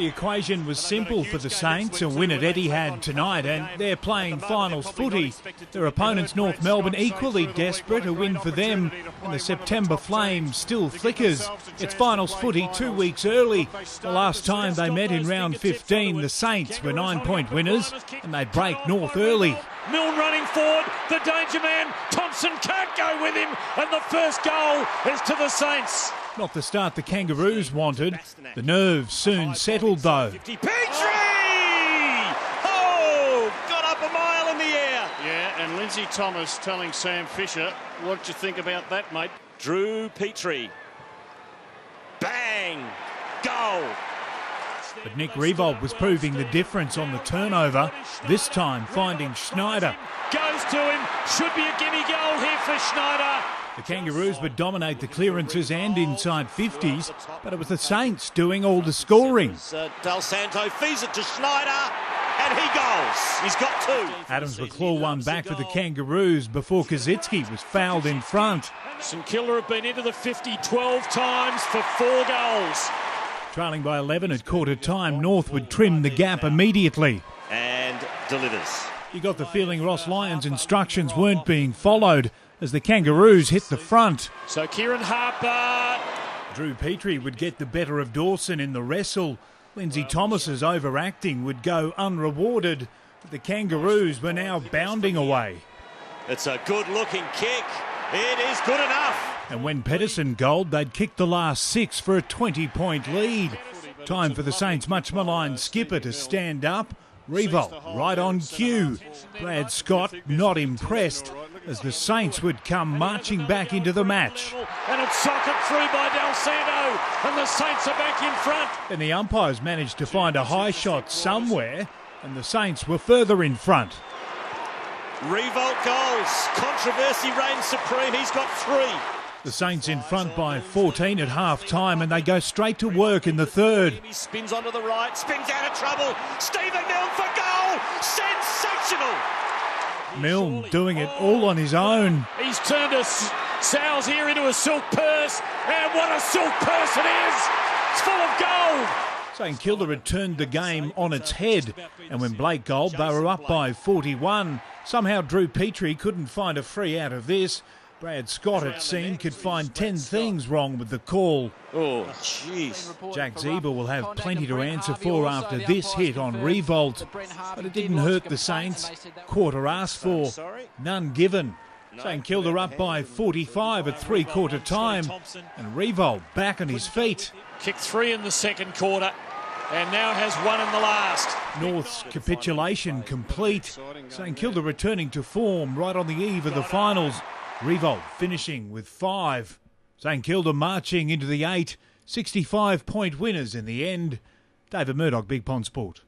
The equation was simple for the Saints, a win at Etihad tonight, and they're playing finals footy. Their opponents, North Melbourne, equally desperate, a win for them, and the September flame still flickers. It's finals footy 2 weeks early. The last time they met in round 15, the Saints were 9-point winners, and they break North early. Milne running forward, the danger man, Thompson can't go with him, and the first goal is to the Saints. Not the start the Kangaroos wanted. The nerves soon settled though. Petrie! Oh, got up a mile in the air. Yeah, and Lindsay Thomas telling Sam Fisher, what do you think about that, mate? Drew Petrie. Bang! Goal! But Nick Revolt was proving the difference on the turnover, this time finding Schneider. Goes to him, should be a gimme goal here for Schneider. The Kangaroos would dominate the clearances and inside 50s, but it was the Saints doing all the scoring. Del Santo feeds it to Schneider, and he goes. He's got two. Adams would claw one back for the Kangaroos before Kazitsky was fouled in front. St Kilda have been into the 50 12 times for 4 goals. Trailing by 11 at quarter time, North would trim the gap immediately. And delivers. You got the feeling Ross Lyon's instructions weren't being followed as the Kangaroos hit the front. So Kieran Harper. Drew Petrie would get the better of Dawson in the wrestle. Lindsay Thomas's overacting would go unrewarded. But the Kangaroos were now bounding away. It's a good-looking kick. It is good enough. And when Pedersen goaled, they'd kicked the last 6 for a 20-point lead. Time for the Saints' much-maligned skipper to stand up. Revolt right on cue. Brad Scott not impressed as the Saints would come marching back into the match. And it's socket through by Del Santo, and the Saints are back in front. And the umpires managed to find a high shot somewhere, and the Saints were further in front. Revolt goals. Controversy reigns supreme. He's got 3. The Saints in front by 14 at half-time, and they go straight to work in the third. He spins onto the right, spins out of trouble. Stephen Milne for goal. Sensational. Milne doing it all on his own. He's turned Sal's here into a silk purse, and what a silk purse it is! It's full of gold! St.Kilda had turned the game on its head, and when Blake goaled, they were up by 41. Somehow Drew Petrie couldn't find a free out of this. Brad Scott, it seemed, could find 10 things wrong with the call. Oh, jeez. Jack Zeba will have plenty to answer for after this hit on Revolt. But it didn't hurt the Saints. Quarter asked for, none given. St Kilda up by 45 at three-quarter time, and Revolt back on his feet. Kicked 3 in the second quarter, and now has 1 in the last. North's capitulation complete. St Kilda returning to form right on the eve of the finals. Revolt finishing with 5. St Kilda marching into the 8. 65-point winners in the end. David Murdoch, Big Pond Sport.